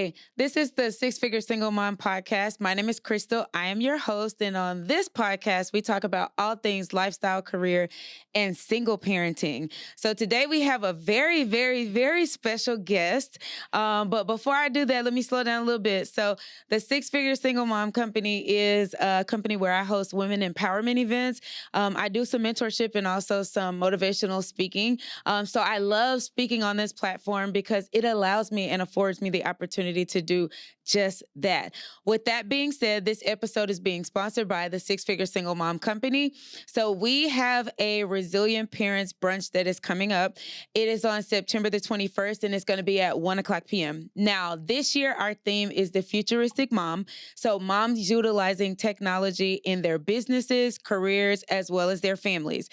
Hi, this is the Six Figure Single Mom podcast. My name is Crystal. I am your host. And on this podcast, we talk about all things lifestyle, career, and single parenting. So today we have a very, very, very special guest. But before I do that, let me slow down a little bit. So the Six Figure Single Mom Company is a company where I host women empowerment events. I do some mentorship and also some motivational speaking. So I love speaking on this platform because it allows me and affords me the opportunity to do just that. With that being said, this episode is being sponsored by the Six Figure Single Mom Company. So we have a Resilient Parents Brunch that is coming up. It is on September the 21st, and it's going to be at 1:00 p.m. Now, this year, our theme is the Futuristic Mom. So moms utilizing technology in their businesses, careers, as well as their families.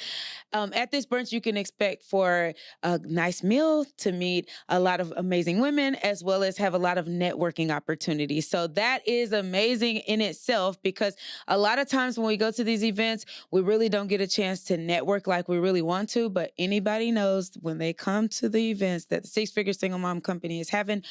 At this brunch, you can expect for a nice meal, to meet a lot of amazing women, as well as have a lot of networking opportunities. So that is amazing in itself, because a lot of times when we go to these events, we really don't get a chance to network like we really want to. But anybody knows when they come to the events that the Six Figure Single Mom Company is having,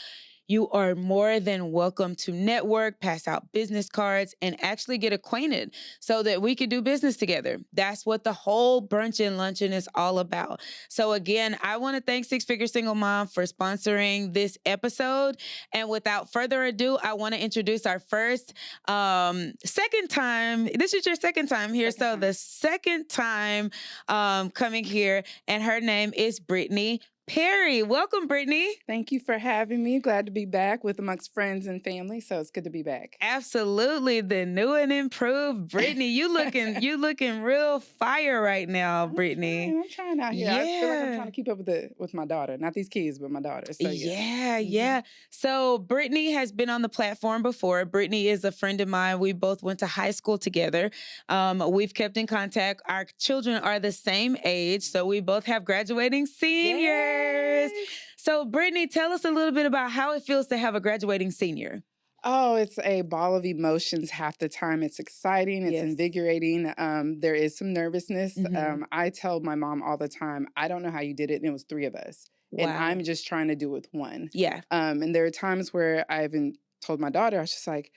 you are more than welcome to network, pass out business cards, and actually get acquainted so that we could do business together. That's what the whole brunch and luncheon is all about. So again, I want to thank Six Figure Single Mom for sponsoring this episode. And without further ado, I want to introduce our first, second time. This is your second time here. The second time coming here, and her name is Brittany Perry. Welcome, Brittany. Thank you for having me. Glad to be back with amongst friends and family. So it's good to be back. Absolutely. The new and improved Brittany. You looking real fire right now, Brittany. I'm trying out here. Yeah. I feel like I'm trying to keep up with my daughter. Not these kids, but my daughter. So Yeah. So Brittany has been on the platform before. Brittany is a friend of mine. We both went to high school together. We've kept in contact. Our children are the same age, so we both have graduating seniors. Yes. So, Brittany, tell us a little bit about how it feels to have a graduating senior. Oh, it's a ball of emotions half the time. It's exciting. It's invigorating. There is some nervousness. Mm-hmm. I tell my mom all the time, I don't know how you did it. And it was 3 of us. Wow. And I'm just trying to do it with one. Yeah. And there are times where I even told my daughter, I was just like,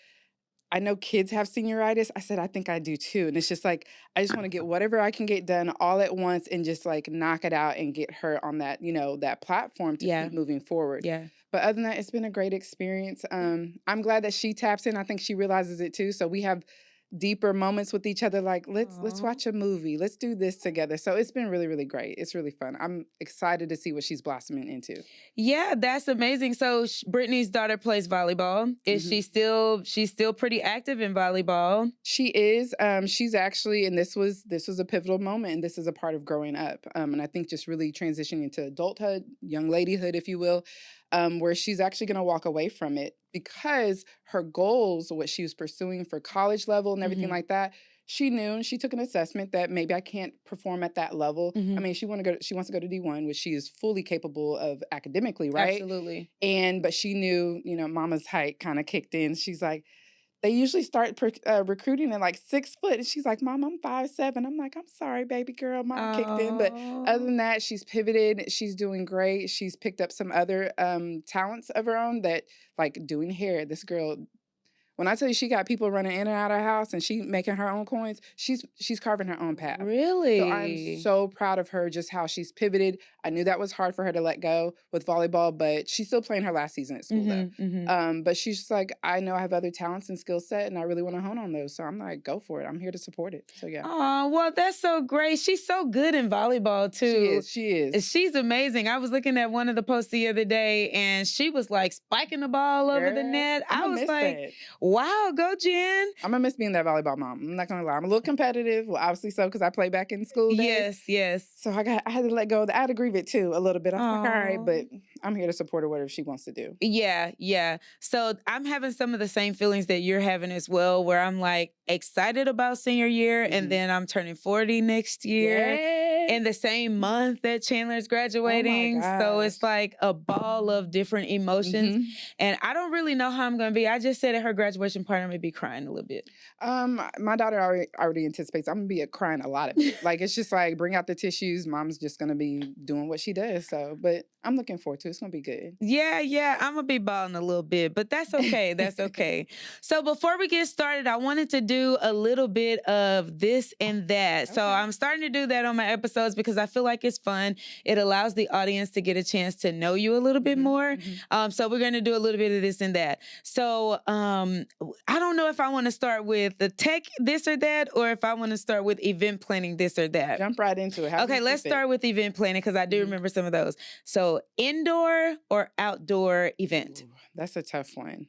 I know kids have senioritis. I said, I think I do too. And it's just like, I just want to get whatever I can get done all at once and just like knock it out and get her on that, that platform to keep moving forward. Yeah. But other than that, it's been a great experience. I'm glad that she taps in. I think she realizes it too. So we have deeper moments with each other, like let's watch a movie, let's do this together. So it's been really, really great. It's really fun. I'm excited to see what she's blossoming into. Yeah, that's amazing. So Brittany's daughter plays volleyball. Is she's still pretty active in volleyball? She is. She's actually, and this was a pivotal moment, and this is a part of growing up. And I think just really transitioning into adulthood, young ladyhood, if you will, where she's actually going to walk away from it because her goals, what she was pursuing for college level and everything like that, she knew, and she took an assessment that maybe I can't perform at that level. I mean, she wants to go to D1, which she is fully capable of academically, right? Absolutely. But she knew, mama's height kind of kicked in. She's like, they usually start recruiting at like 6 foot. And she's like, Mom, I'm 5'7". I'm like, I'm sorry, baby girl. Mom kicked in. But other than that, she's pivoted. She's doing great. She's picked up some other talents of her own, that like doing hair. This girl, when I tell you she got people running in and out of her house and she making her own coins, she's carving her own path. Really? So I'm so proud of her, just how she's pivoted. I knew that was hard for her to let go with volleyball, but she's still playing her last season at school though. But she's just like, I know I have other talents and skill set and I really want to hone on those. So I'm like, go for it. I'm here to support it. So yeah. Oh, well, that's so great. She's so good in volleyball too. She is. She's amazing. I was looking at one of the posts the other day and she was like spiking the ball over the net. I was like, wow, go Jen. I'm gonna miss being that volleyball mom. I'm not gonna lie. I'm a little competitive. Well, obviously so, because I play back in school days. Yes. So I had to let go of that. I had to grieve it too a little bit. I was like, all right, but I'm here to support her, whatever she wants to do. Yeah. So I'm having some of the same feelings that you're having as well, where I'm like excited about senior year and then I'm turning 40 next year. in the same month that Chandler's graduating. So gosh. it's like a ball of different emotions. Mhm. And I don't really know how I'm going to be. I just said at her graduation party, I'm going to be crying a little bit. My daughter already anticipates I'm gonna be crying a lot of it. Like it's just like bring out the tissues. Mom's just gonna be doing what she does. So, but I'm looking forward to it. It's gonna be good. Yeah, I'm gonna be balling a little bit, but that's okay. That's okay. So before we get started, I wanted to do a little bit of this and that. So Okay. I'm starting to do that on my episodes because I feel like it's fun. It allows the audience to get a chance to know you a little bit more. So we're gonna do a little bit of this and that. So I don't know if I want to start with the tech this or that, or if I want to start with event planning this or that. Jump right into it. Okay, let's start with event planning because I do remember some of those. So indoor or outdoor event? Ooh, that's a tough one.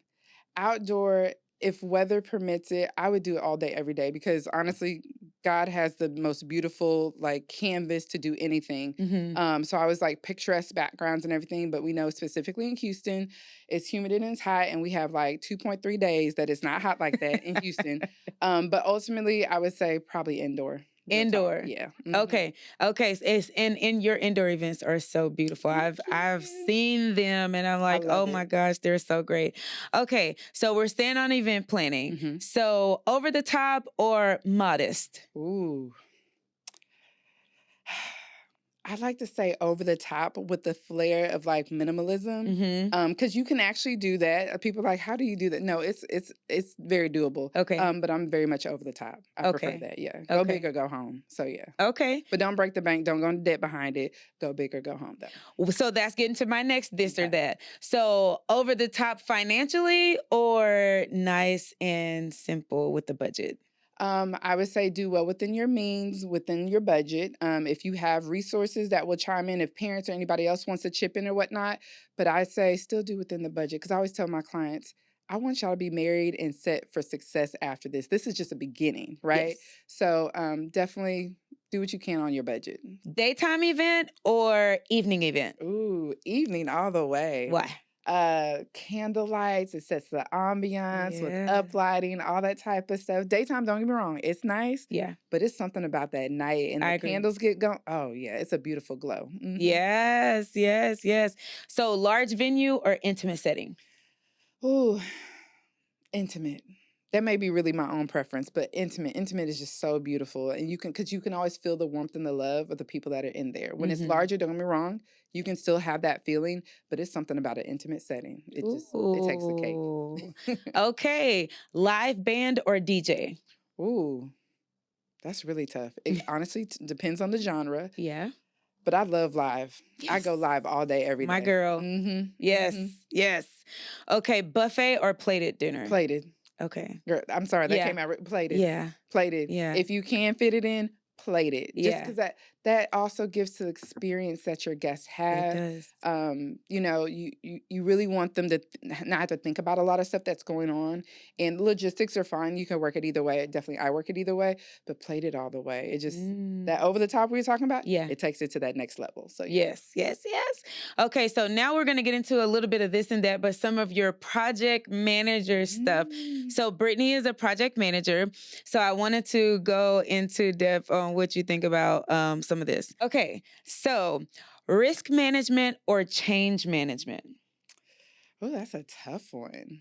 Outdoor, if weather permits it, I would do it all day, every day because honestly, God has the most beautiful like canvas to do anything. So I was like picturesque backgrounds and everything, but we know specifically in Houston, it's humid and it's hot, and we have like 2.3 days that it's not hot like that in Houston. But ultimately, I would say probably indoor. Real talk. Indoor. Yeah. Okay. So it's in your indoor events are so beautiful. Thank I've you. seen them and I'm like, love oh my it. gosh, they're so great. Okay, so we're staying on event planning. So over the top or modest? Ooh. I like to say over the top with the flair of like minimalism. Because you can actually do that. People are like, how do you do that? No, it's very doable. Okay. But I'm very much over the top. I prefer that. Yeah. Go big or go home. So yeah. Okay. But don't break the bank. Don't go into debt behind it. Go big or go home though. So that's getting to my next this or that. So over the top financially or nice and simple with the budget? I would say do well within your means, within your budget. If you have resources that will chime in, if parents or anybody else wants to chip in or whatnot, but I say still do within the budget because I always tell my clients, I want y'all to be married and set for success after this. This is just a beginning, right? Yes. So definitely do what you can on your budget. Daytime event or evening event? Ooh, evening all the way. Why? Candle lights, it sets the ambiance with Yeah. uplighting, all that type of stuff. Daytime, don't get me wrong, it's nice. Yeah. But it's something about that night and I the agree. candles get going. Oh yeah, it's a beautiful glow. Yes. So large venue or intimate setting? Ooh, intimate. That may be really my own preference, but intimate. Intimate is just so beautiful. And because you can always feel the warmth and the love of the people that are in there. When it's larger, don't get me wrong, you can still have that feeling, but it's something about an intimate setting. It takes the cake. Okay. Live band or DJ? Ooh, that's really tough. It honestly depends on the genre. Yeah. But I love live. I go Yes. live all day, every day. My girl. Yes. Okay. Buffet or plated dinner? Plated. Okay. Girl, I'm sorry, that Yeah. came out plated. Yeah. Plated. Yeah. If you can fit it in, plate it. Just Yeah. because that also gives the experience that your guests have. It does. You really want them to not have to think about a lot of stuff that's going on. And logistics are fine. You can work it either way. Definitely, I work it either way. But plate it all the way. It just that over the top we were talking about. Yeah. It takes it to that next level. So yeah. Yes. Okay, so now we're gonna get into a little bit of this and that, but some of your project manager stuff. So Brittany is a project manager. So I wanted to go into depth on what you think about some of this. Okay, so risk management or change management? Oh, that's a tough one.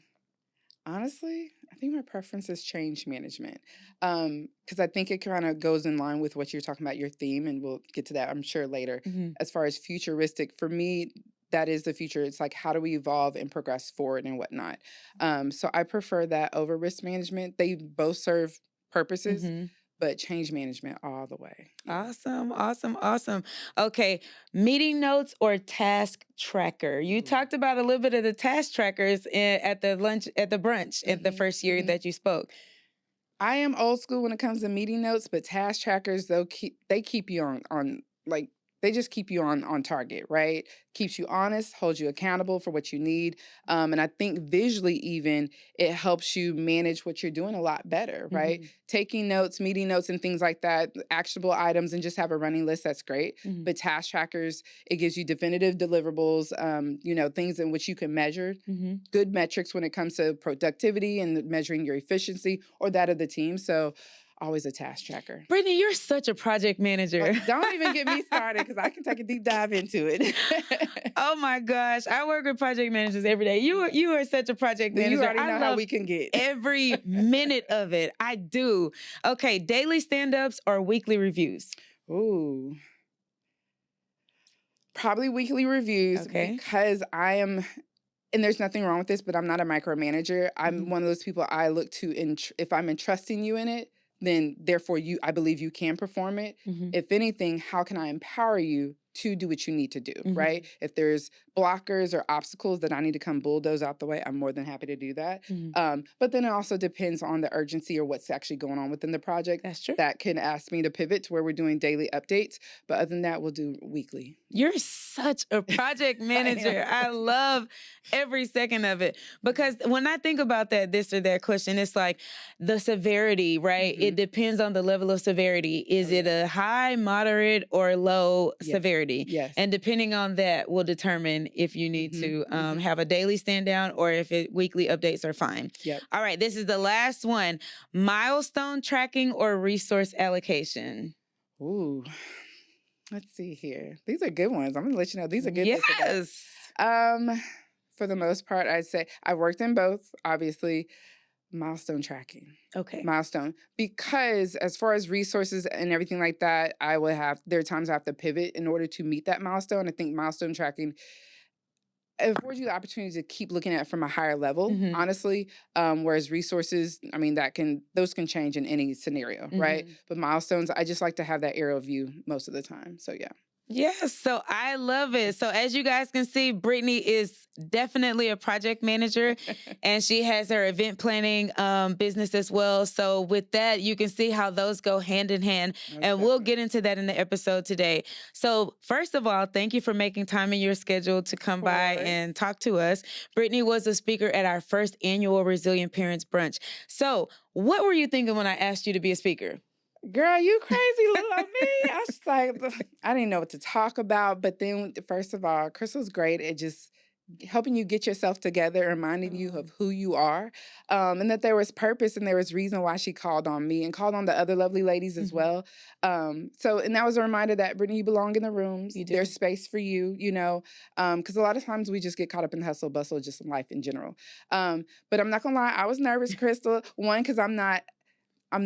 Honestly, I think my preference is change management. Because I think it kind of goes in line with what you're talking about, your theme, and we'll get to that, I'm sure, later. As far as futuristic, for me, that is the future. It's like, how do we evolve and progress forward and whatnot? So I prefer that over risk management. They both serve purposes, but change management all the way. Yeah. Awesome. Okay, meeting notes or task tracker. You talked about a little bit of the task trackers at the brunch at the first year that you spoke. I am old school when it comes to meeting notes, but task trackers they keep you on like they just keep you on target, right? Keeps you honest, holds you accountable for what you need. And I think visually even it helps you manage what you're doing a lot better, right? Taking notes, meeting notes and things like that, actionable items, and just have a running list, that's great. But task trackers, it gives you definitive deliverables, things in which you can measure, good metrics when it comes to productivity and measuring your efficiency or that of the team. So always a task tracker. Brittany, you're such a project manager. Don't even get me started because I can take a deep dive into it. Oh my gosh. I work with project managers every day. You are such a project manager. You already know how we can get. Every minute of it. I do. Okay, daily stand-ups or weekly reviews? Ooh. Probably weekly reviews because I am, and there's nothing wrong with this, but I'm not a micromanager. I'm one of those people I look to, if I'm entrusting you in it, then therefore I believe you can perform it. If anything, how can I empower you to do what you need to do, right? If there's blockers or obstacles that I need to come bulldoze out the way, I'm more than happy to do that. But then it also depends on the urgency or what's actually going on within the project. That's true. That can ask me to pivot to where we're doing daily updates. But other than that, we'll do weekly. You're such a project manager. I love every second of it. Because when I think about this or that question, it's like the severity, right? It depends on the level of severity. Is it a high, moderate, or low severity? Yes. And depending on that will determine if you need to have a daily stand down or if weekly updates are fine. Yep. All right, this is the last one. Milestone tracking or resource allocation? Ooh. Let's see here. These are good ones. I'm going to let you know. These are good. Yes. For the most part, I'd say I've worked in both, obviously. Milestone tracking. Okay. Milestone. Because as far as resources and everything like that, there are times I have to pivot in order to meet that milestone. I think milestone tracking affords you the opportunity to keep looking at it from a higher level, honestly. Whereas resources, I mean, those can change in any scenario, right? But milestones, I just like to have that aerial view most of the time. So yeah. Yes, so I love it. So as you guys can see, Brittany is definitely a project manager and she has her event planning business as well. So with that, you can see how those go hand in hand. And we'll get into that in the episode today. So first of all, thank you for making time in your schedule to come by and talk to us. Brittany was a speaker at our first annual Resilient Parents Brunch. So what were you thinking when I asked you to be a speaker? Girl, you crazy little me. I was like, I didn't know what to talk about. But then, first of all, Crystal's great at just helping you get yourself together, reminding you of who you are, and that there was purpose and there was reason why she called on me and called on the other lovely ladies as well. And that was a reminder that, Brittany, you belong in the rooms. There's space for you, because a lot of times we just get caught up in the hustle bustle, just in life in general. But I'm not going to lie, I was nervous, Crystal. One, because I'm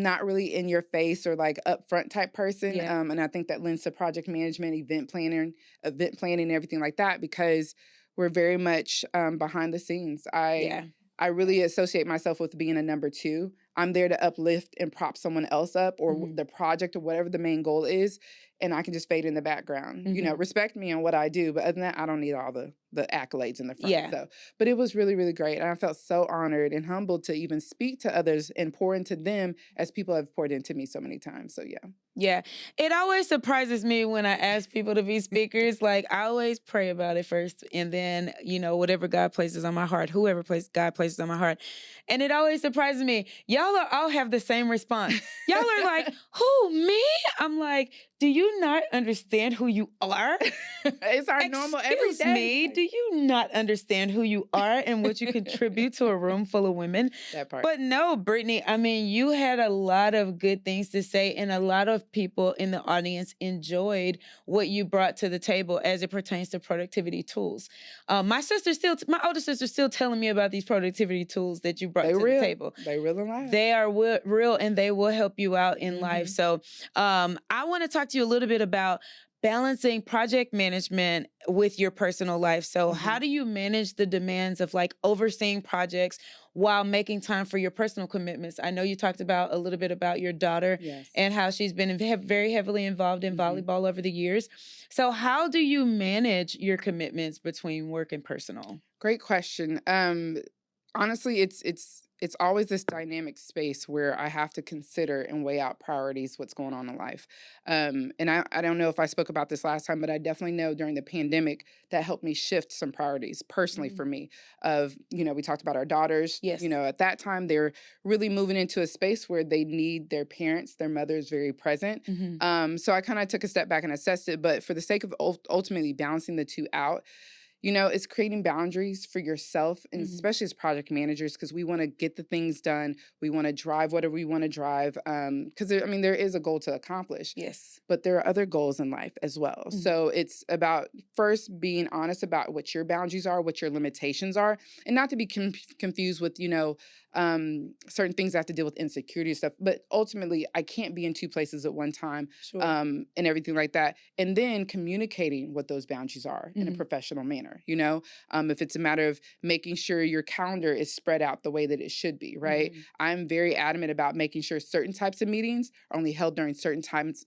not really in your face or like upfront type person. And I think that lends to project management, event planning, everything like that, because we're very much behind the scenes. I really associate myself with being a number two. I'm there to uplift and prop someone else up or the project or whatever the main goal is. And I can just fade in the background, respect me on what I do. But other than that, I don't need all the accolades in the front. So, but it was really, really great. And I felt so honored and humbled to even speak to others and pour into them as people have poured into me so many times. So, yeah. Yeah. It always surprises me when I ask people to be speakers. Like, I always pray about it first. And then, whatever God places on my heart, God places on my heart. And it always surprises me. Y'all all have the same response. Y'all are like, who, me? I'm like, do you not understand who you are? It's our normal every day. Me, do you not understand who you are and what you contribute to a room full of women? That part. But no, Brittany, I mean, you had a lot of good things to say, and a lot of people in the audience enjoyed what you brought to the table as it pertains to productivity tools. My older sister's still telling me about these productivity tools that you brought to the table. They real in life. They are real, and they will help you out in life. So I want to talk to you a little bit about balancing project management with your personal life. So how do you manage the demands of like overseeing projects while making time for your personal commitments? I know you talked about a little bit about your daughter and how she's been very heavily involved in volleyball over the years. So how do you manage your commitments between work and personal? Great question. Honestly, it's always this dynamic space where I have to consider and weigh out priorities, what's going on in life. And I don't know if I spoke about this last time, but I definitely know during the pandemic that helped me shift some priorities personally for me we talked about our daughters. Yes. At that time, they're really moving into a space where they need their parents, their mothers very present. So I kind of took a step back and assessed it. But for the sake of ultimately balancing the two out, it's creating boundaries for yourself, and Mhm. especially as project managers, because we want to get the things done. We want to drive whatever we want to drive. Because there is a goal to accomplish, Yes. but there are other goals in life as well. Mhm. So it's about first being honest about what your boundaries are, what your limitations are, and not to be confused with, certain things I have to deal with insecurity and stuff. But ultimately, I can't be in two places at one time, Sure. and everything like that. And then communicating what those boundaries are in a Mhm. professional manner, if it's a matter of making sure your calendar is spread out the way that it should be, right? Mhm. I'm very adamant about making sure certain types of meetings are only held during certain times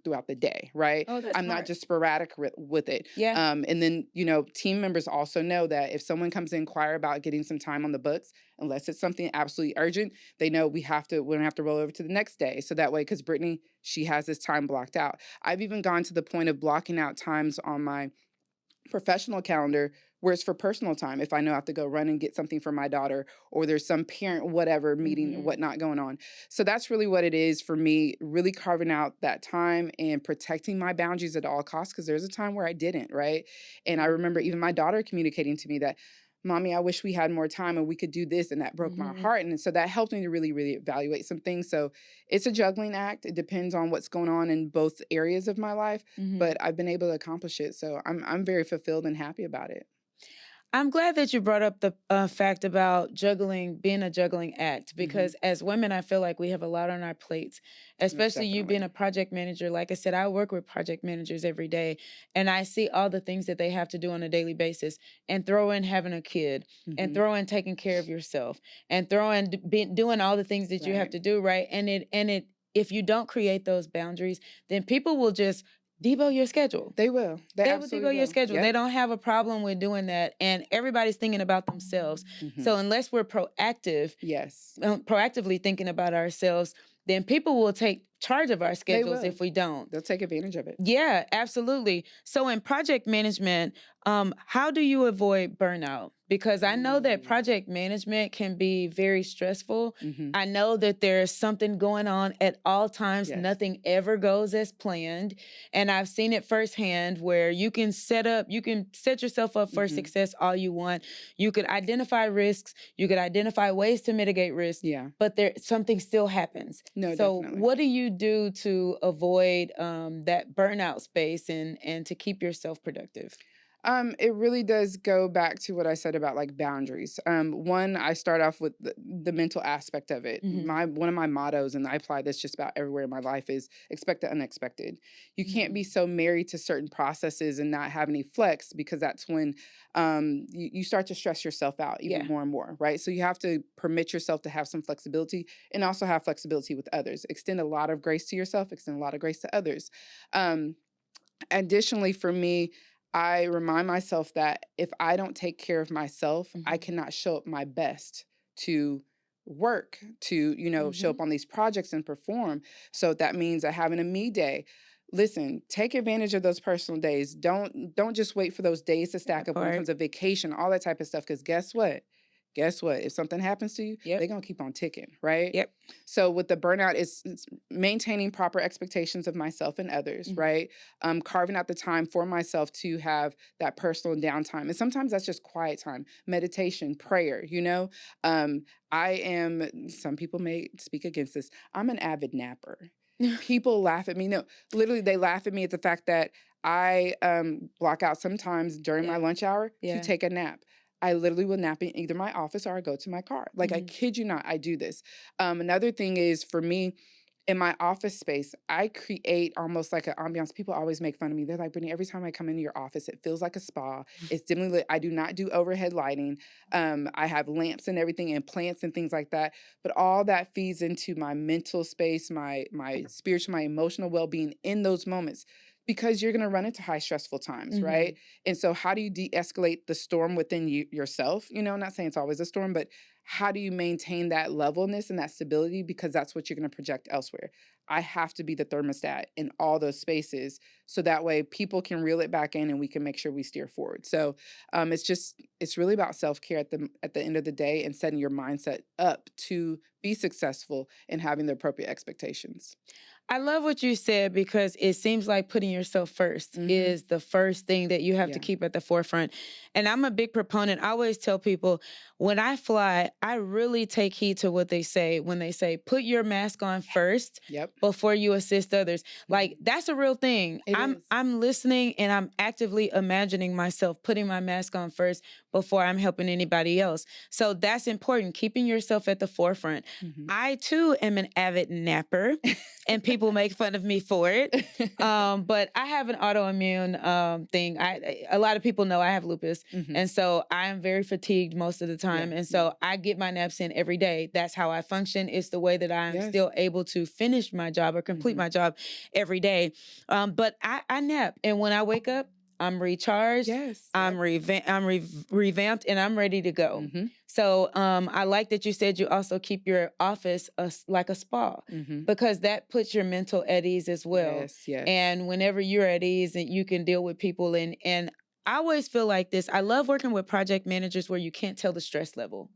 throughout the day, right? Oh, that's I'm not smart. just sporadic with it. Yeah. And then, team members also know that if someone comes to inquire about getting some time on the books, unless it's something absolutely urgent, they know we don't have to roll over to the next day. So that way, because Brittany, she has this time blocked out. I've even gone to the point of blocking out times on my professional calendar where it's for personal time. If I know I have to go run and get something for my daughter, or there's some parent, whatever meeting, Mhm. whatnot going on. So that's really what it is for me, really carving out that time and protecting my boundaries at all costs. Cause there's a time where I didn't, right? And I remember even my daughter communicating to me that, Mommy, I wish we had more time and we could do this. And that broke my Mhm. heart. And so that helped me to really, really evaluate some things. So it's a juggling act. It depends on what's going on in both areas of my life, Mhm. but I've been able to accomplish it. So I'm very fulfilled and happy about it. I'm glad that you brought up the fact about juggling, being a juggling act, Hmm. because as women, I feel like we have a lot on our plates, Most especially you being definitely. a project manager. Like I said, I work with project managers every day, and I see all the things that they have to do on a daily basis, and throw in having a kid, and Hmm. throw in taking care of yourself, and throw in doing all the things that you have Right. to do, right? If you don't create those boundaries, then people will just debo your schedule. They will. They They will absolutely debo your will. schedule. They Yep. don't have a problem with doing that. And everybody's thinking about themselves. Hmm. So unless we're proactive, Yes. proactively thinking about ourselves, then people will take charge of our They schedules will. if we don't. They'll take advantage of it. Yeah, absolutely. So in project management, how do you avoid burnout? Because I know that Mm. project management can be very stressful. Hmm. I know that there's something going on at all times. Yes. Nothing ever goes as planned. And I've seen it firsthand where you can set yourself up for Hmm. success all you want. You could identify risks, you could identify ways to mitigate risks, Yeah. but there something still happens. No, So, definitely. what do you do to avoid that burnout space and to keep yourself productive? It really does go back to what I said about like boundaries. One, I start off with the mental aspect of it. Hmm. One of my mottos, and I apply this just about everywhere in my life, is expect the unexpected. You can't be Hmm. so married to certain processes and not have any flex, because that's when you start to stress yourself out even Yeah. more and more, right? So you have to permit yourself to have some flexibility, and also have flexibility with others. Extend a lot of grace to yourself, extend a lot of grace to others. Um, Additionally, for me, I remind myself that if I don't take care of myself, I Hmm. cannot show up my best to work, to, show Hmm. up on these projects and perform. So that means that having a me day. Listen, take advantage of those personal days. Don't just wait for those days to stack That up when it part. comes to vacation, all that type of stuff. Because guess what? Guess what? If something happens to you, Yep. they're gonna keep on ticking, right? Yep. So with the burnout, it's maintaining proper expectations of myself and others, Hmm. right? Carving out the time for myself to have that personal downtime. And sometimes that's just quiet time, meditation, prayer, Um, some people may speak against this. I'm an avid napper. People laugh at me. No, literally, they laugh at me at the fact that I block out sometimes during my Yeah. lunch hour to Yeah. take a nap. I literally will nap in either my office or I go to my car. Like, I Hmm. kid you not, I do this. Another thing is for me, in my office space, I create almost like an ambiance. People always make fun of me. They're like, Brittany, every time I come into your office, it feels like a spa. It's dimly lit. I do not do overhead lighting. I have lamps and everything and plants and things like that. But all that feeds into my mental space, my spiritual, my emotional well-being in those moments. Because you're going to run into high stressful times, Hmm. right? And so, how do you de-escalate the storm within yourself? I'm not saying it's always a storm, but how do you maintain that levelness and that stability? Because that's what you're going to project elsewhere. I have to be the thermostat in all those spaces, so that way people can reel it back in and we can make sure we steer forward. So it's really about self-care at the end of the day, and setting your mindset up to be successful and having the appropriate expectations. I love what you said because it seems like putting yourself first is the first thing that you have to keep at the forefront. And I'm a big proponent. I always tell people when I fly, I really take heed to what they say when they say, put your mask on first before you assist others. Like that's a real thing. I'm listening and I'm actively imagining myself putting my mask on first before I'm helping anybody else. So that's important, keeping yourself at the forefront. I too am an avid napper and people make fun of me for it. But I have an autoimmune thing. A lot of people know I have lupus. And so I am very fatigued most of the time. And so I get my naps in every day. That's how I function. It's the way that I'm still able to finish my job or complete my job every day. But I nap. And when I wake up, I'm recharged. I'm revamped and I'm ready to go. So I like that you said you also keep your office like a spa because that puts your mental at ease as well. And whenever you're at ease and you can deal with people and I always feel like this. I love working with project managers where you can't tell the stress level.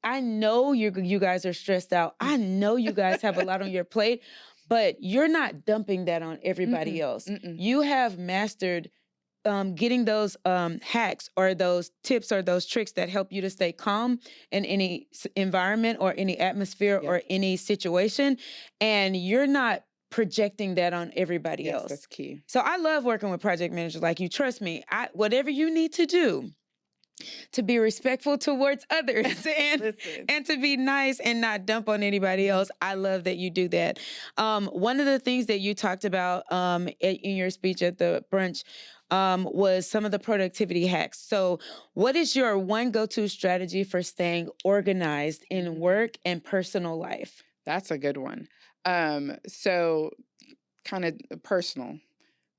I know you guys are stressed out. I know you guys have a lot on your plate, but you're not dumping that on everybody else. You have mastered getting those hacks or those tips or those tricks that help you to stay calm in any environment or any atmosphere or any situation. And you're not projecting that on everybody else. That's key. So I love working with project managers like you. Trust me, whatever you need to do to be respectful towards others and to be nice and not dump on anybody else. I love that you do that. One of the things that you talked about in your speech at the brunch was some of the productivity hacks. So what is your one go-to strategy for staying organized in work and personal life? That's a good one. So kind of personal.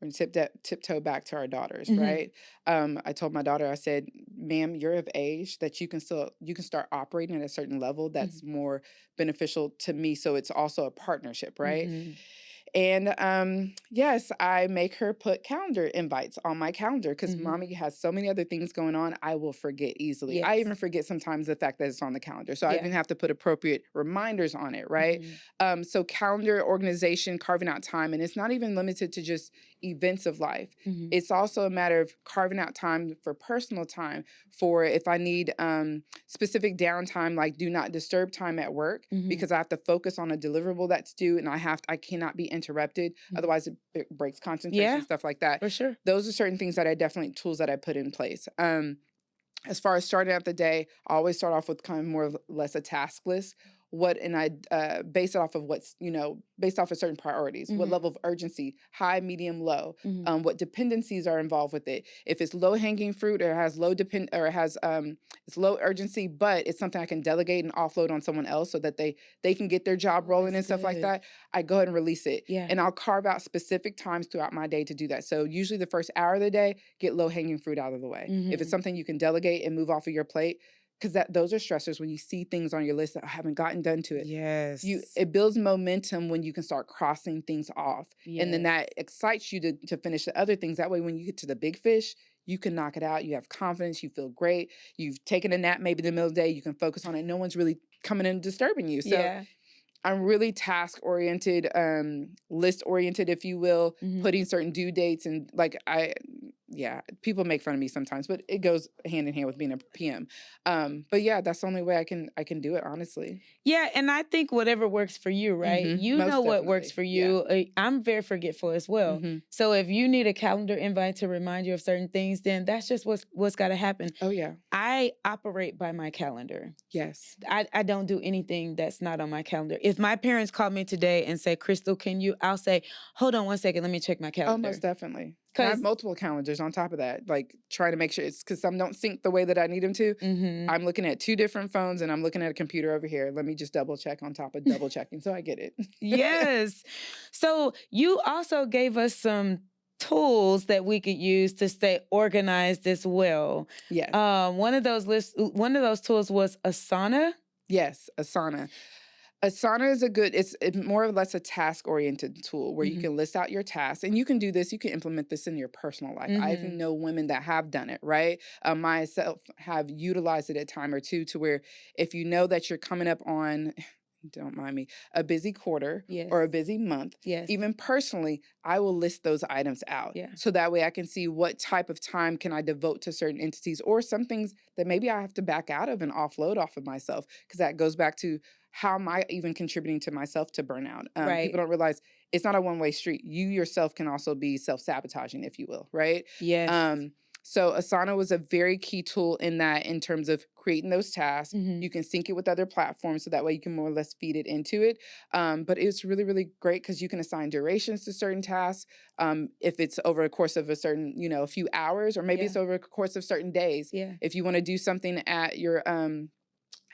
We're gonna tiptoe back to our daughters, right? I told my daughter, I said, ma'am, you're of age that you can start operating at a certain level that's more beneficial to me. So it's also a partnership, right? And yes, I make her put calendar invites on my calendar because mommy has so many other things going on. I will forget easily. I even forget sometimes the fact that it's on the calendar. So I even have to put appropriate reminders on it, right? So calendar organization, carving out time, and it's not even limited to just events of life. It's also a matter of carving out time for personal time for if I need specific downtime, like do not disturb time at work because I have to focus on a deliverable that's due and I cannot be interrupted. Otherwise it breaks concentration, stuff like that. For sure. Those are certain things that tools that I put in place. As far as starting out the day, I always start off with kind of more or less a task list. I base it off of based off of certain priorities. What level of urgency, high, medium, low. What dependencies are involved with it. If it's low hanging fruit or has it's low urgency, but it's something I can delegate and offload on someone else so that they can get their job rolling and stuff like that. I go ahead and release it. And I'll carve out specific times throughout my day to do that. So usually the first hour of the day, get low hanging fruit out of the way. If it's something you can delegate and move off of your plate, because those are stressors when you see things on your list that haven't gotten done to it. It builds momentum when you can start crossing things off. And then that excites you to finish the other things. That way, when you get to the big fish, you can knock it out. You have confidence. You feel great. You've taken a nap maybe in the middle of the day. You can focus on it. No one's really coming in and disturbing you. So I'm really task-oriented, list-oriented, if you will, putting certain due dates and people make fun of me sometimes, but it goes hand in hand with being a PM. But yeah, that's the only way I can do it, honestly. Yeah, and I think whatever works for you, right? You Most know what definitely. works for you. I'm very forgetful as well. So if you need a calendar invite to remind you of certain things, then that's just what's got to happen. Oh yeah. I operate by my calendar. Yes. I don't do anything that's not on my calendar. If my parents call me today and say, Crystal, I'll say, hold on one second, let me check my calendar. Oh, most definitely. I have multiple calendars on top of that, like trying to make sure it's because some don't sync the way that I need them to. I'm looking at 2 different phones and I'm looking at a computer over here. Let me just double check on top of double checking. So I get it. Yes. So you also gave us some tools that we could use to stay organized as well. Yes. One of those tools was Asana. Yes, Asana. Asana is it's more or less a task-oriented tool where you can list out your tasks. And you can do this, you can implement this in your personal life. I even know women that have done it, right? Myself have utilized it a time or two to where if you know that you're coming up on don't mind me, a busy quarter Yes. or a busy month, Yes. even personally, I will list those items out. Yeah. So that way I can see what type of time can I devote to certain entities, or some things that maybe I have to back out of and offload off of myself, because that goes back to how am I even contributing to myself to burnout? Right. People don't realize it's not a one-way street. You yourself can also be self-sabotaging, if you will, right? Yes. So Asana was a very key tool in that, in terms of creating those tasks. Mhm. You can sync it with other platforms, so that way you can more or less feed it into it. But it's really, really great because you can assign durations to certain tasks. If it's over a course of a certain, a few hours, or maybe Yeah. it's over a course of certain days. Yeah. If you want to do something at your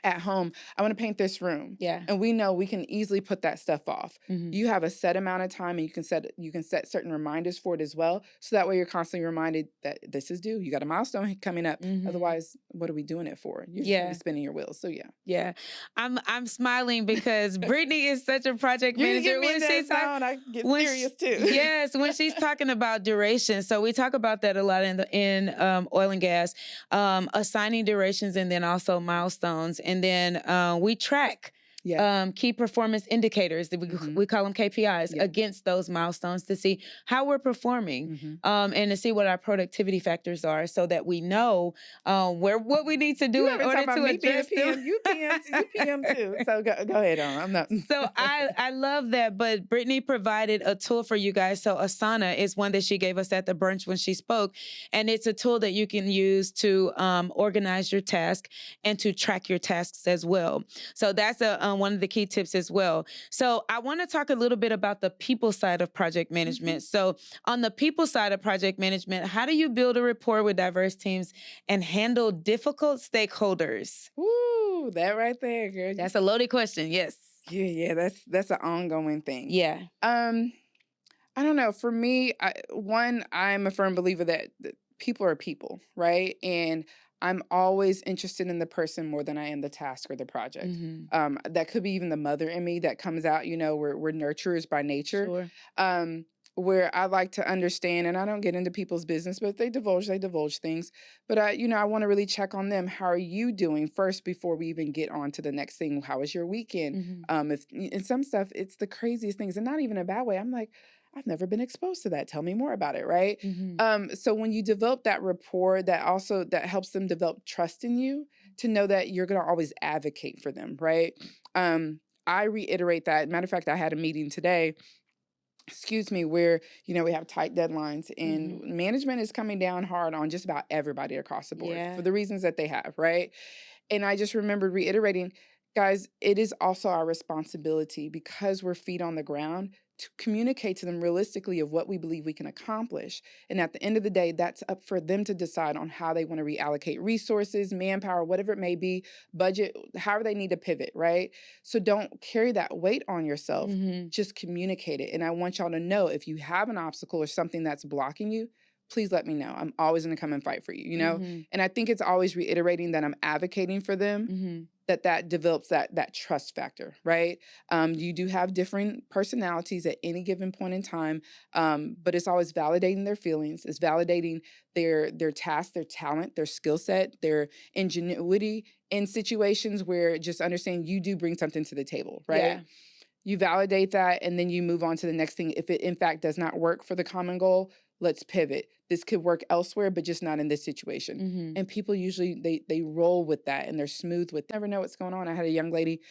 at home, I want to paint this room. Yeah. And we know we can easily put that stuff off. Mhm. You have a set amount of time, and you can set certain reminders for it as well. So that way you're constantly reminded that this is due. You got a milestone coming up. Mhm. Otherwise, what are we doing it for? You're just Yeah. gonna be spinning your wheels. So yeah. Yeah. I'm smiling because Brittany is such a project You manager. get me in that zone, I get serious too. Yes, when she's talking about duration. So we talk about that a lot in oil and gas, assigning durations, and then also milestones. And then we track Yeah. key performance indicators that we call them KPIs Yeah. against those milestones to see how we're performing, and to see what our productivity factors are, so that we know what we need to do in order to address them. You PM too. So go ahead on. I'm not. So I love that. But Brittany provided a tool for you guys. So Asana is one that she gave us at the brunch when she spoke. And it's a tool that you can use to organize your task and to track your tasks as well. So that's one of the key tips as well. So I want to talk a little bit about the people side of project management. So on the people side of project management, how do you build a rapport with diverse teams and handle difficult stakeholders? Ooh, that right there, girl. That's a loaded question. Yes. Yeah, that's an ongoing thing. Yeah. I don't know. For me, I'm a firm believer that people are people, right? And I'm always interested in the person more than I am the task or the project. Mhm. That could be even the mother in me that comes out. We're nurturers by nature. Sure. Where I like to understand, and I don't get into people's business, but if they divulge things. But I want to really check on them. How are you doing first before we even get on to the next thing? How was your weekend? Mhm. If in some stuff, it's the craziest things, and not even a bad way. I'm like, I've never been exposed to that. Tell me more about it, right? Mhm. So when you develop that rapport, that helps them develop trust in you, to know that you're gonna always advocate for them, right? I reiterate that. Matter of fact, I had a meeting today, where we have tight deadlines, and Mhm. management is coming down hard on just about everybody across the board Yeah. for the reasons that they have, right? And I just remember reiterating, guys, it is also our responsibility, because we're feet on the ground, to communicate to them realistically of what we believe we can accomplish. And at the end of the day, that's up for them to decide on how they want to reallocate resources, manpower, whatever it may be, budget, however they need to pivot, right? So don't carry that weight on yourself. Mhm. Just communicate it. And I want y'all to know, if you have an obstacle or something that's blocking you, please let me know. I'm always going to come and fight for you, Mhm. And I think it's always reiterating that I'm advocating for them, Mhm. that develops that trust factor, right? You do have different personalities at any given point in time, but it's always validating their feelings. It's validating their task, their talent, their skill set, their ingenuity in situations where, just understand, you do bring something to the table, right? Yeah. You validate that, and then you move on to the next thing. If it in fact does not work for the common goal, let's pivot. This could work elsewhere, but just not in this situation. Mhm. And people usually they roll with that, and they're smooth with. Never know what's going on. I had a young lady.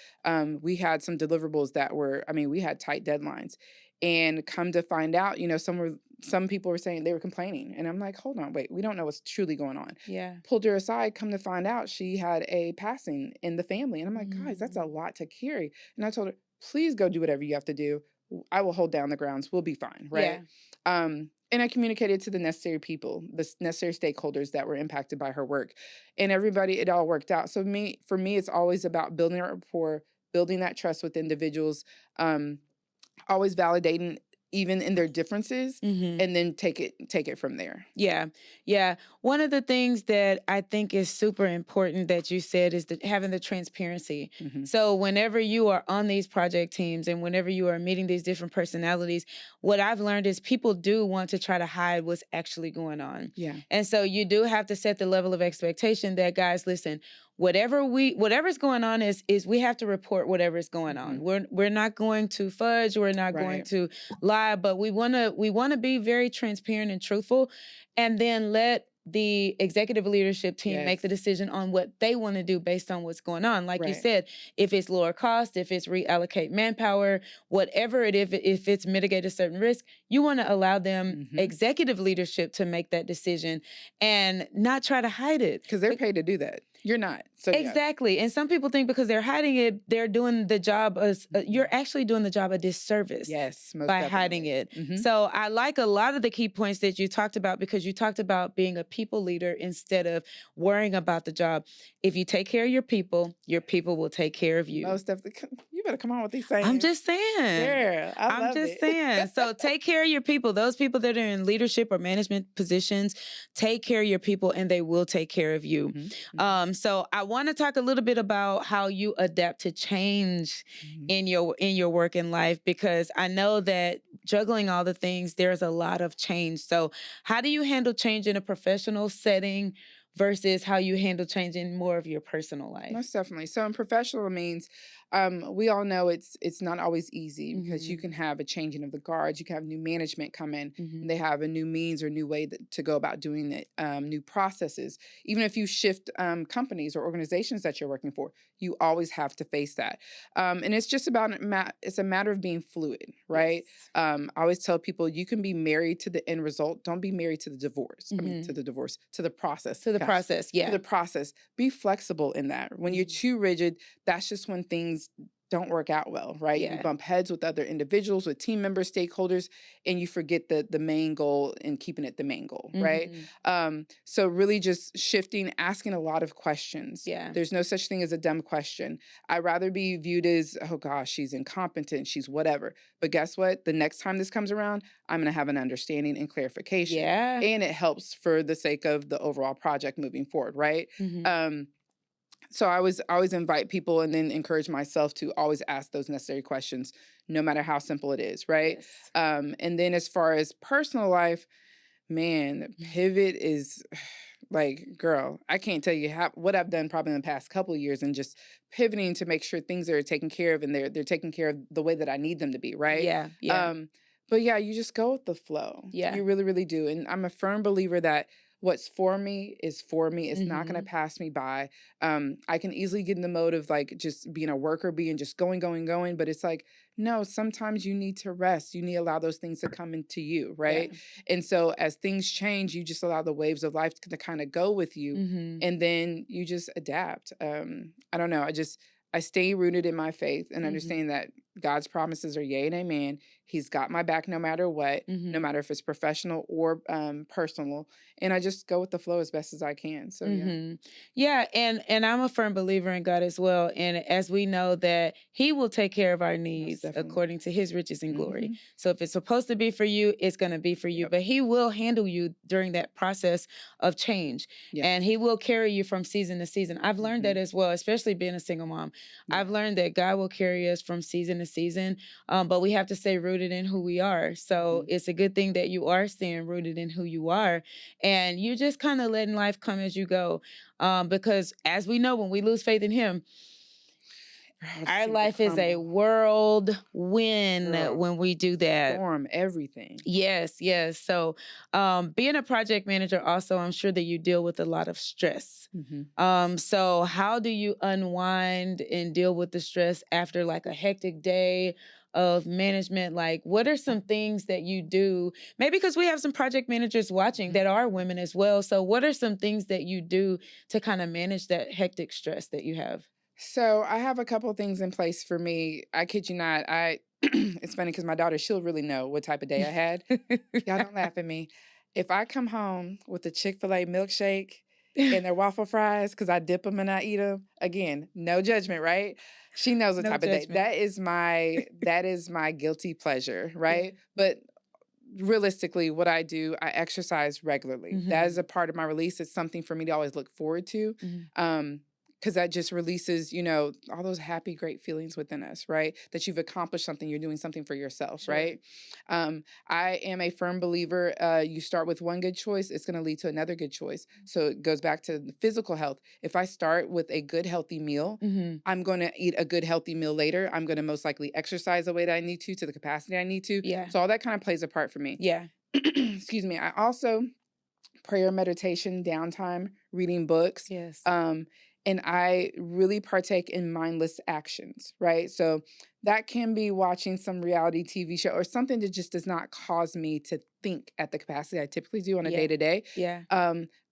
We had some deliverables that were. We had tight deadlines, and come to find out, some people were saying they were complaining, and I'm like, hold on, wait, we don't know what's truly going on. Yeah. Pulled her aside. Come to find out, she had a passing in the family, and I'm like, guys, that's a lot to carry. And I told her, please go do whatever you have to do. I will hold down the grounds. We'll be fine, right? And I communicated to the necessary people, the necessary stakeholders that were impacted by her work, and everybody. It all worked out. So for me, it's always about building a rapport, building that trust with individuals, always validating even in their differences, Mhm. and then take it from there. Yeah. Yeah. One of the things that I think is super important that you said is having the transparency. Mhm. So whenever you are on these project teams and whenever you are meeting these different personalities, what I've learned is people do want to try to hide what's actually going on. Yeah. And so you do have to set the level of expectation that, guys, listen, whatever's going on is we have to report whatever's going on. We're not going to fudge, we're not going to lie, but we want to be very transparent and truthful, and then let the executive leadership team make the decision on what they want to do based on what's going on. Like you said, if it's lower cost, if it's reallocate manpower, whatever it is, if it's mitigate a certain risk, you want to allow them executive leadership to make that decision and not try to hide it. Because they're paid to do that. You're not. So exactly. And some people think because they're hiding it, they're doing the job as you're actually doing the job a disservice. Yes, most by definitely. hiding it. So I like a lot of the key points that you talked about, because you talked about being a people leader instead of worrying about the job. If you take care of your people will take care of you. Most definitely. You better come on with these sayings. I'm just saying. Yeah, I'm just saying. So take care of your people. Those people that are in leadership or management positions, take care of your people and they will take care of you. So I want to talk a little bit about how you adapt to change in your work and life, because I know that juggling all the things, there's a lot of change. So how do you handle change in a professional setting versus how you handle change in more of your personal life? Most definitely. So in professional means, we all know it's not always easy, because you can have a changing of the guards, you can have new management come in, and they have a new means or new way to go about doing it, new processes. Even if you shift companies or organizations that you're working for, you always have to face that. And it's just about it's a matter of being fluid, right? Yes. I always tell people, you can be married to the end result. Don't be married to the divorce. I mean, to the process. To the process, yeah. To the process. Be flexible in that. When you're too rigid, that's just when things don't work out well, right? You bump heads with other individuals, with team members, stakeholders, and you forget the main goal and keeping it the main goal, right? So really just shifting, asking a lot of questions. Yeah. There's no such thing as a dumb question. I'd rather be viewed as, oh gosh, she's incompetent, she's whatever. But guess what? The next time this comes around, I'm going to have an understanding and clarification. Yeah. And it helps for the sake of the overall project moving forward, right? So I always invite people and then encourage myself to always ask those necessary questions, no matter how simple it is, right? Yes. And then as far as personal life, man, pivot is like, girl, I can't tell you what I've done probably in the past couple of years, and just pivoting to make sure things are taken care of and they're taken care of the way that I need them to be, right? Yeah. Yeah. But yeah, you just go with the flow. Yeah. You really, really do. And I'm a firm believer that what's for me is for me. It's not going to pass me by. I can easily get in the mode of like just being a worker, being just going. But it's like, no, sometimes you need to rest. You need to allow those things to come into you, right? Yeah. And so as things change, you just allow the waves of life to kind of go with you. And then you just adapt. I don't know. I stay rooted in my faith and understand that God's promises are yea and amen. He's got my back no matter what, no matter if it's professional or personal. And I just go with the flow as best as I can. So yeah. And I'm a firm believer in God as well. And as we know that He will take care of our needs according to His riches and glory. So if it's supposed to be for you, it's going to be for you. But He will handle you during that process of change. And He will carry you from season to season. I've learned that as well, especially being a single mom. I've learned that God will carry us from season to season, but we have to stay rooted in who we are. So it's a good thing that you are staying rooted in who you are, and you're just kind of letting life come as you go. Because as we know, when we lose faith in Him, our life is a whirlwind when we do that. Storm, everything. Yes. So being a project manager also, I'm sure that you deal with a lot of stress. So how do you unwind and deal with the stress after like a hectic day of management? Like, what are some things that you do? Maybe because we have some project managers watching that are women as well. So what are some things that you do to kind of manage that hectic stress that you have? So I have a couple of things in place for me. I kid you not. It's funny because my daughter, she'll really know what type of day I had. Y'all don't laugh at me. If I come home with a Chick-fil-A milkshake and their waffle fries, because I dip them and I eat them, again, no judgment, right? She knows what type of day. That is my guilty pleasure, right? But realistically, what I do, I exercise regularly. That is a part of my release. It's something for me to always look forward to. because that just releases, all those happy, great feelings within us, right? That you've accomplished something, you're doing something for yourself, Sure. right? I am a firm believer. You start with one good choice, it's going to lead to another good choice. So it goes back to the physical health. If I start with a good, healthy meal, I'm going to eat a good, healthy meal later. I'm going to most likely exercise the way that I need to the capacity I need to. Yeah. So all that kind of plays a part for me. Yeah. Excuse me. I also prayer, meditation, downtime, reading books. Yes. And I really partake in mindless actions, right? So that can be watching some reality TV show or something that just does not cause me to think at the capacity I typically do on a day to day. Yeah.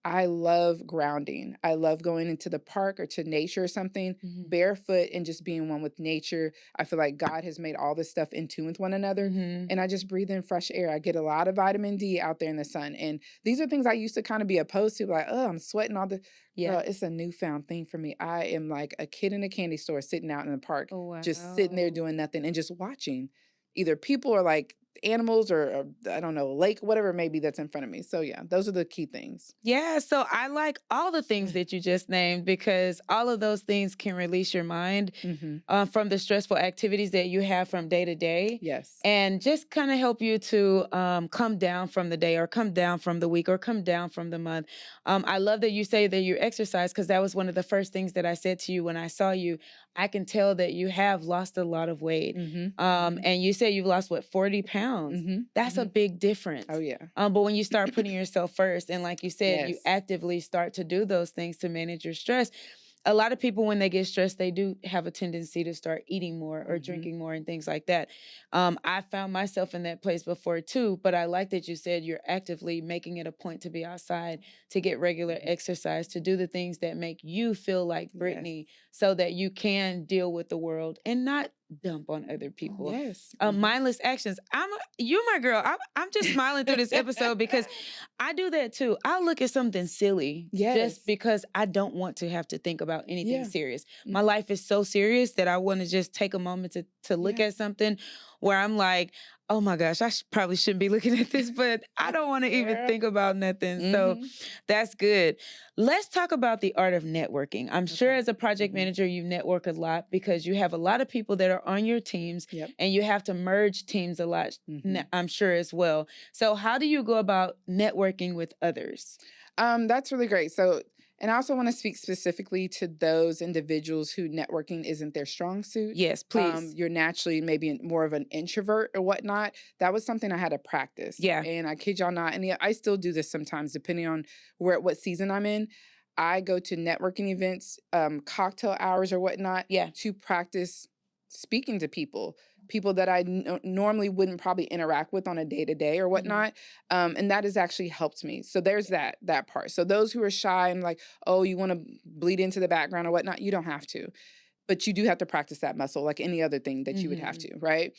I love grounding. I love going into the park or to nature or something, barefoot and just being one with nature. I feel like God has made all this stuff in tune with one another. And I just breathe in fresh air. I get a lot of vitamin D out there in the sun. And these are things I used to kind of be opposed to, like, oh, I'm sweating all the. Yeah. Girl, it's a newfound thing for me. I am like a kid in a candy store sitting out in the park, Oh, wow. just sitting there doing nothing and just watching either people or like animals or I don't know, lake, whatever it may be that's in front of me. So yeah, those are the key things. Yeah, so I like all the things that you just named because all of those things can release your mind from the stressful activities that you have from day to day. Yes. And just kind of help you to come down from the day or come down from the week or come down from the month. I love that you say that you exercise because that was one of the first things that I said to you when I saw you. I can tell that you have lost a lot of weight. And you said you've lost, 40 pounds? That's a big difference. Oh, yeah. But when you start putting yourself first, and like you said, you Yes. actively start to do those things to manage your stress. A lot of people, when they get stressed, they do have a tendency to start eating more or drinking more and things like that. I found myself in that place before too, but I like that you said you're actively making it a point to be outside, to get regular exercise, to do the things that make you feel like Brittany so that you can deal with the world and not dump on other people. Yes. Mindless actions. You're my girl. I'm just smiling through this episode because I do that too. I'll look at something silly just because I don't want to have to think about anything serious. My life is so serious that I want to just take a moment to look at something where I'm like, oh my gosh, probably shouldn't be looking at this, but I don't want to even think about nothing. So that's good. Let's talk about the art of networking. I'm sure as a project manager, you network a lot because you have a lot of people that are on your teams and you have to merge teams a lot, I'm sure as well. So how do you go about networking with others? That's really great. So, and I also want to speak specifically to those individuals who networking isn't their strong suit. Yes, please. You're naturally maybe more of an introvert or whatnot. That was something I had to practice. Yeah. And I kid y'all not, and I still do this sometimes, depending on what season I'm in. I go to networking events, cocktail hours or whatnot, to practice speaking to people that I normally wouldn't probably interact with on a day-to-day or whatnot. And that has actually helped me. So there's that part. So those who are shy and like, oh, you want to bleed into the background or whatnot, you don't have to. But you do have to practice that muscle like any other thing that you would have to, right?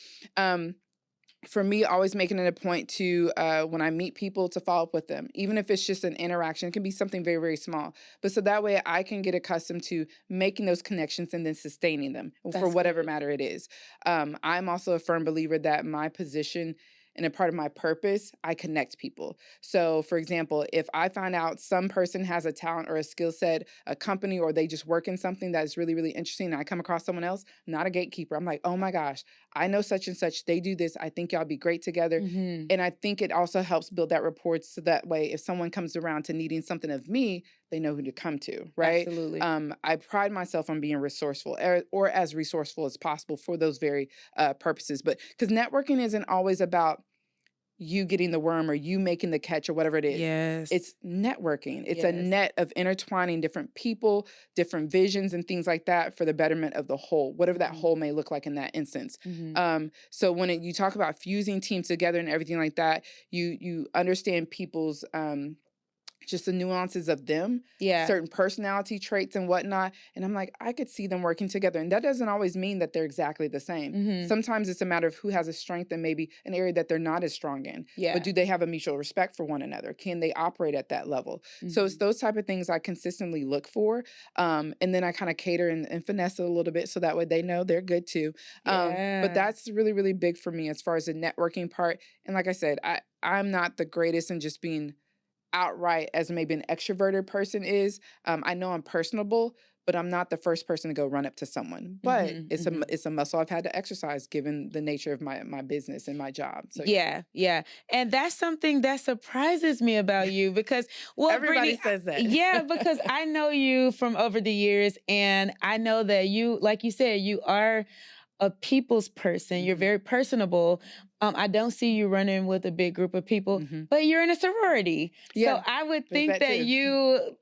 For me, always making it a point to, when I meet people, to follow up with them, even if it's just an interaction. It can be something very, very small. But so that way I can get accustomed to making those connections and then sustaining them for whatever matter it is. I'm also a firm believer that my position and a part of my purpose, I connect people. So for example, if I find out some person has a talent or a skill set, a company, or they just work in something that's really, really interesting, and I come across someone else, not a gatekeeper. I'm like, oh my gosh, I know such and such, they do this. I think y'all be great together. And I think it also helps build that rapport so that way if someone comes around to needing something of me, they know who to come to, right? Absolutely. I pride myself on being resourceful or as resourceful as possible for those very purposes. But because networking isn't always about you getting the worm or you making the catch or whatever it is. Yes. It's networking. It's a net of intertwining different people, different visions and things like that for the betterment of the whole, whatever that whole may look like in that instance. So when you talk about fusing teams together and everything like that, you understand people's just the nuances of them, certain personality traits and whatnot. And I'm like, I could see them working together. And that doesn't always mean that they're exactly the same. Sometimes it's a matter of who has a strength and maybe an area that they're not as strong in. But do they have a mutual respect for one another? Can they operate at that level? So it's those type of things I consistently look for. And then I kind of cater and finesse it a little bit so that way they know they're good too. But that's really, really big for me as far as the networking part. And like I said, I'm not the greatest in just being outright as maybe an extroverted person is. I know I'm personable, but I'm not the first person to go run up to someone. But Mhm, it's a mhm. it's a muscle I've had to exercise given the nature of my business and my job. So yeah. Yeah, yeah. And that's something that surprises me about you because, well, Everybody Brittany, says that. yeah, because I know you from over the years and I know that you, like you said, you are a people's person. You're Mhm. very personable. I don't see you running with a big group of people, Mhm. but you're in a sorority. So Yeah, I would there's think that that too.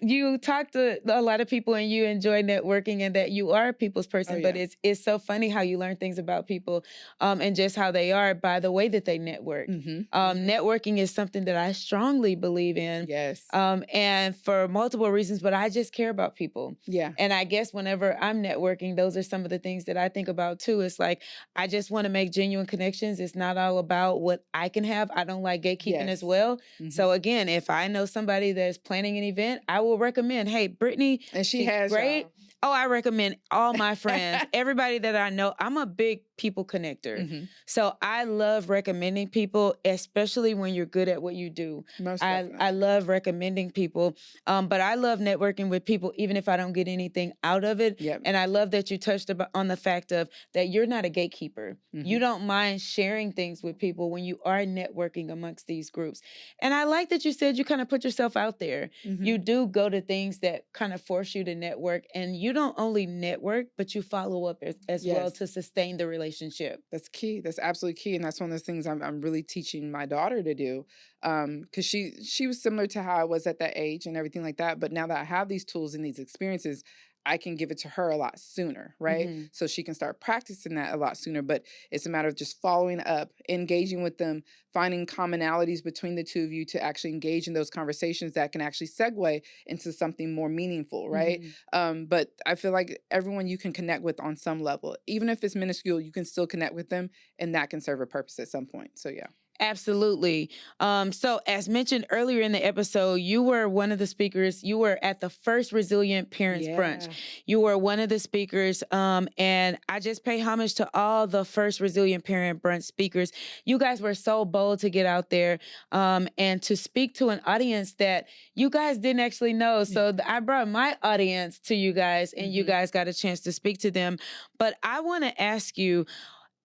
you talk to a lot of people and you enjoy networking and that you are a people's Oh person. But yeah. it's so funny how you learn things about people and just how they are by the way that they network. Mhm. Mhm. Networking is something that I strongly believe in. Yes. And for multiple reasons, but I just care about people. Yeah. And I guess whenever I'm networking, those are some of the things that I think about too. It's like, I just want to make genuine connections. It's not all about what I can have. I don't like gatekeeping as Yes. well. Mhm. So again, if I know somebody that's planning an event, I will recommend, hey, Brittany, And she she's has great. y'all. Oh, I recommend all my friends, everybody that I know. I'm a big people connector. Mhm. So I love recommending people, especially when you're good at what you do. Most I definitely. love recommending people, but I love networking with people, even if I don't get anything out of it. Yep. And I love that you touched on the fact of that you're not a gatekeeper. You Mhm. don't mind sharing things with people when you are networking amongst these groups. And I like that you said you kind of put yourself out there. Mhm. You do go to things that kind of force you to network, and you don't only network, but you follow up as well Yes. to sustain the relationship. That's key. That's absolutely key, and that's one of the things I'm really teaching my daughter to do. Because she was similar to how I was at that age and everything like that. But now that I have these tools and these experiences, I can give it to her a lot sooner, right? Mhm. So she can start practicing that a lot sooner. But it's a matter of just following up, engaging with them, finding commonalities between the two of you to actually engage in those conversations that can actually segue into something more meaningful, right? Mhm. But I feel like everyone you can connect with on some level, even if it's minuscule, you can still connect with them, and that can serve a purpose at some point. So yeah. Absolutely. So, as mentioned earlier in the episode, you were one of the speakers. You were at the first Resilient Parents Brunch. Yeah. You were one of the speakers. And I just pay homage to all the first Resilient Parent Brunch speakers. You guys were so bold to get out there and to speak to an audience that you guys didn't actually know. So, I brought my audience to you guys, and you Mhm. guys got a chance to speak to them. But I want to ask you,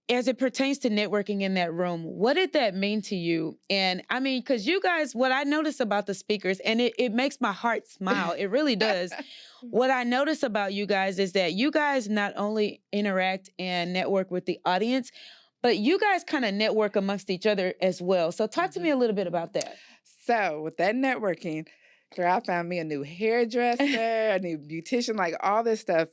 as it pertains to networking in that room, what did that mean to you? And I mean, because you guys, what I notice about the speakers, and it makes my heart smile, it really does. What I notice about you guys is that you guys not only interact and network with the audience, but you guys kind of network amongst each other as well. So talk to me Mhm. a little bit about that. So with that networking, girl, I found me a new hairdresser, a new beautician, like all this stuff.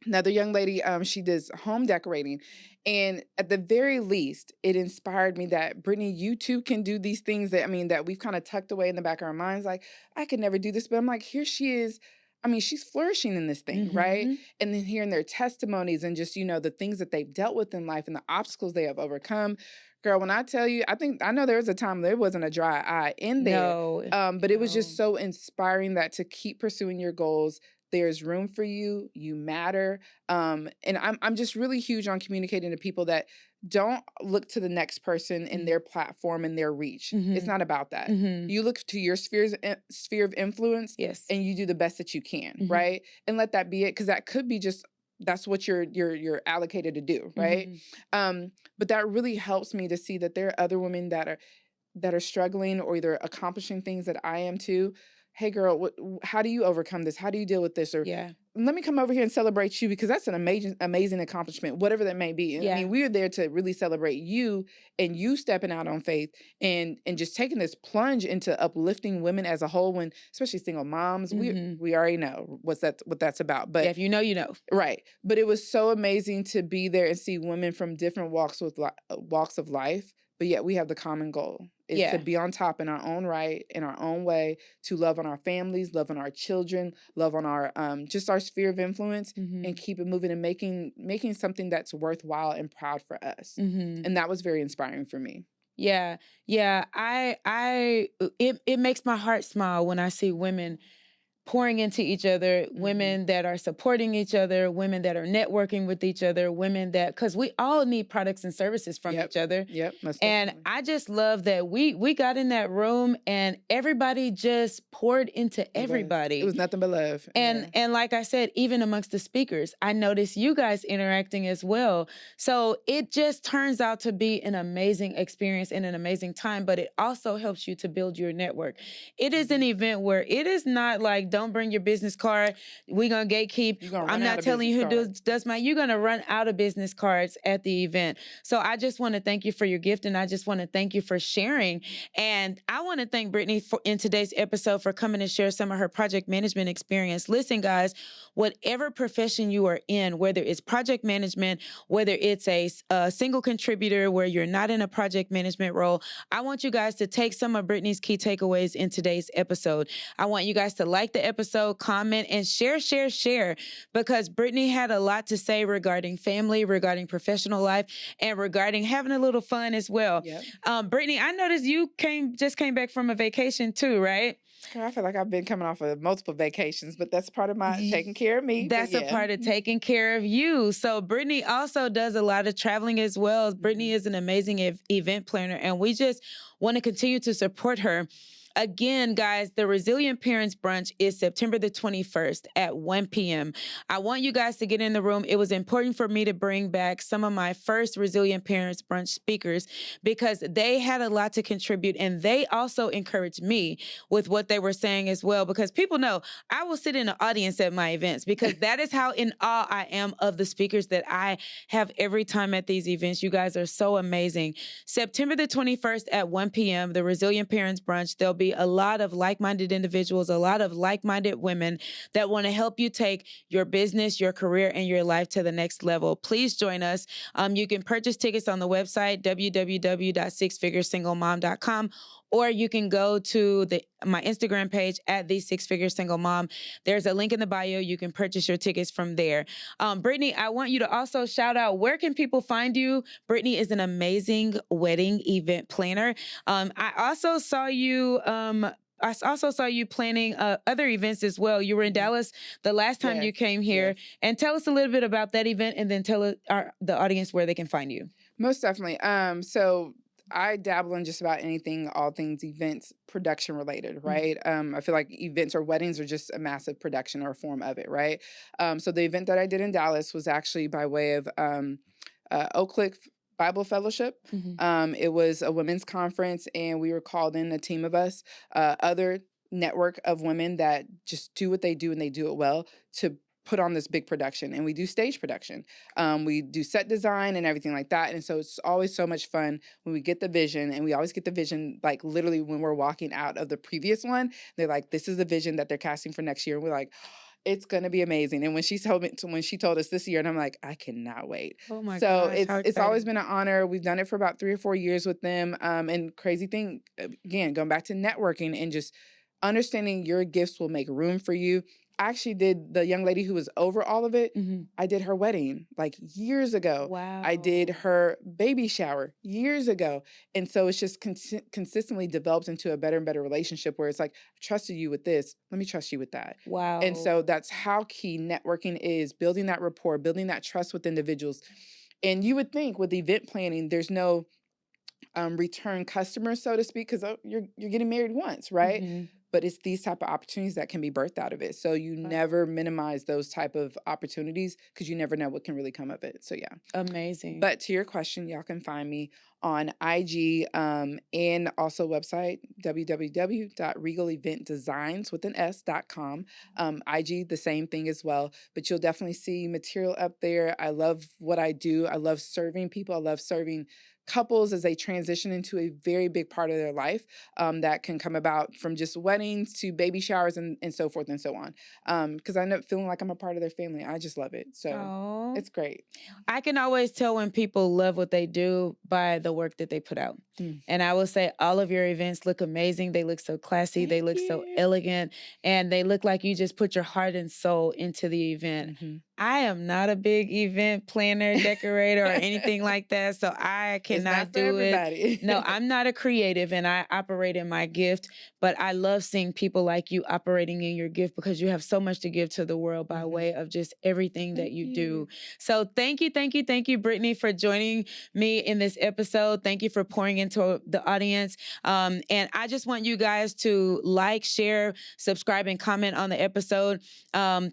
Another young lady, she does home decorating. And at the very least, it inspired me that Brittany, you too can do these things that I mean that we've kind of tucked away in the back of our minds. Like, I could never do this, but I'm like, here she is. I mean, she's flourishing in this thing, right? Hmm. And then hearing their testimonies and just, the things that they've dealt with in life and the obstacles they have overcome. Girl, when I tell you, I know there was a time there wasn't a dry eye in there. No, But it was just no. so inspiring that to keep pursuing your goals, there's room for you, you matter. And I'm just really huge on communicating to people that don't look to the next person in their platform and their reach. It's Mm-hmm. not about that. Mm-hmm. You look to your sphere of influence Yes. and you do the best that you can, Mm-hmm. right? And let that be it, because that could be just that's what you're allocated to do, right? Mm-hmm. But that really helps me to see that there are other women that are struggling or either accomplishing things that I am too. Hey girl, how do you overcome this? How do you deal with this? Or Yeah. let me come over here and celebrate you, because that's an amazing accomplishment, whatever that may be. And I Yeah. mean, we are there to really celebrate you and you stepping out on faith and just taking this plunge into uplifting women as a whole, when especially single moms, Mm-hmm. we already know what that's about. Yeah. But If you know, you know. right. But it was so amazing to be there and see women from different walks of life, but yet we have the common goal. Is to Yeah. be on top in our own right, in our own way, to love on our families, love on our children, love on our just our sphere of influence, Mm-hmm. and keep it moving and making something that's worthwhile and proud for us. Mm-hmm. And that was very inspiring for me. Yeah, yeah. It makes my heart smile when I see women pouring into each other, Mhm. women that are supporting each other, women that are networking with each other, women that, because we all need products and services from Yep. each other. Yep. Most And definitely. I just love that we got in that room and everybody just poured into It everybody. was nothing but love. And Yeah. and like I said, even amongst the speakers, I noticed you guys interacting as well. So it just turns out to be an amazing experience and an amazing time, but it also helps you to build your network. It is an event where it is not like, don't bring your business card, we're gonna gatekeep. You're gonna I'm run out not of telling you business who cards. does my, you're gonna run out of business cards at the event. So I just want to thank you for your gift, and I just want to thank you for sharing. And I want to thank Brittany for in today's episode for coming to share some of her project management experience. Listen, guys, whatever profession you are in, whether it's project management, whether it's a single contributor where you're not in a project management role, I want you guys to take some of Brittany's key takeaways in today's episode. I want you guys to like the episode, comment, and share, because Brittany had a lot to say regarding family, regarding professional life, and regarding having a little fun as well. Yep. Brittany, I noticed you just came back from a vacation too, right? Girl, I feel like I've been coming off of multiple vacations, but that's part of my taking care of me. That's a part of taking care of you. So Brittany also does a lot of traveling as well. Brittany is an amazing event planner, and we just want to continue to support her. Again, guys, the Resilient Parents Brunch is September the 21st at 1 p.m. I want you guys to get in the room. It was important for me to bring back some of my first Resilient Parents Brunch speakers because they had a lot to contribute, and they also encouraged me with what they were saying as well, because people know I will sit in the audience at my events because that is how in awe I am of the speakers that I have every time at these events. You guys are so amazing. September the 21st at 1 p.m., the Resilient Parents Brunch. There'll be a lot of like-minded individuals, a lot of like-minded women that want to help you take your business, your career, and your life to the next level. Please join us. You can purchase tickets on the website, www.sixfiguresinglemom.com, or you can go to my Instagram page at the Six Figure Single Mom. There's a link in the bio. You can purchase your tickets from there. Brittany, I want you to also shout out, where can people find you? Brittany is an amazing wedding event planner. I also saw you planning other events as well. You were in Dallas the last time you came here. Yes. And tell us a little bit about that event, and then tell the audience where they can find you. Most definitely. So I dabble in just about anything, all things events, production related, right? I feel like events or weddings are just a massive production or a form of it, right? So the event that I did in Dallas was actually by way of Oak Cliff Bible Fellowship. It was a women's conference, and we were called in, a team of us, other network of women that just do what they do and they do it well, to put on this big production. And we do stage production. We do set design and everything like that. And so it's always so much fun when we get the vision, and we always get the vision, like literally when we're walking out of the previous one, they're like, this is the vision that they're casting for next year. And we're like, it's going to be amazing. And when she told us this year, and I'm like, I cannot wait. Oh my So gosh, how it's always exciting. been an honor. We've done it for about 3 or 4 years with them. And crazy thing, again, going back to networking and just understanding your gifts will make room for you. I actually did the young lady who was over all of it. I did her wedding like years ago. Wow. I did her baby shower years ago. And so it's just consistently developed into a better and better relationship where it's like, I trusted you with this, let me trust you with that. Wow. And so that's how key networking is, building that rapport, building that trust with individuals. And you would think with event planning, there's no return customers, so to speak, because you're getting married once, right? But it's these type of opportunities that can be birthed out of it. So you never minimize those type of opportunities, because you never know what can really come of it. So yeah. Amazing. But to your question, y'all can find me on IG and also website, www.regaleventdesigns.com. IG, the same thing as well. But you'll definitely see material up there. I love what I do. I love serving people. I love serving couples as they transition into a very big part of their life that can come about from just weddings to baby showers and so forth and so on. Because I know feeling like I'm a part of their family. I just love it. So it's great. I can always tell when people love what they do by the work that they put out. And I will say all of your events look amazing. They look so classy. They look so elegant. And they look like you just put your heart and soul into the event. I am not a big event planner, decorator, or anything like that. So I It's not cannot for do it. No, everybody. I'm not a creative and I operate in my gift, but I love seeing people like you operating in your gift because you have so much to give to the world by Mhm. way of just everything that Thank you you. do. So thank you, Brittany, for joining me in this episode. Thank you for pouring into the audience. And I just want you guys to like, share, subscribe, and comment on the episode.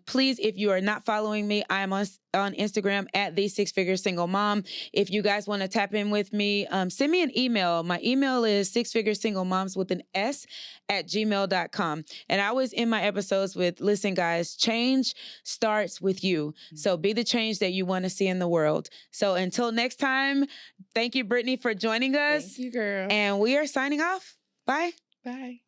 Please, if you are not following me, I am on Instagram at the Six Figure Single Mom. If you guys want to tap in with me, send me an email. My email is sixfiguresinglemoms with an S at gmail.com. And I always end my episodes with, listen, guys, change starts with you. So be the change that you want to see in the world. So until next time, thank you, Brittany, for joining us. Thank you, girl. And we are signing off. Bye. Bye.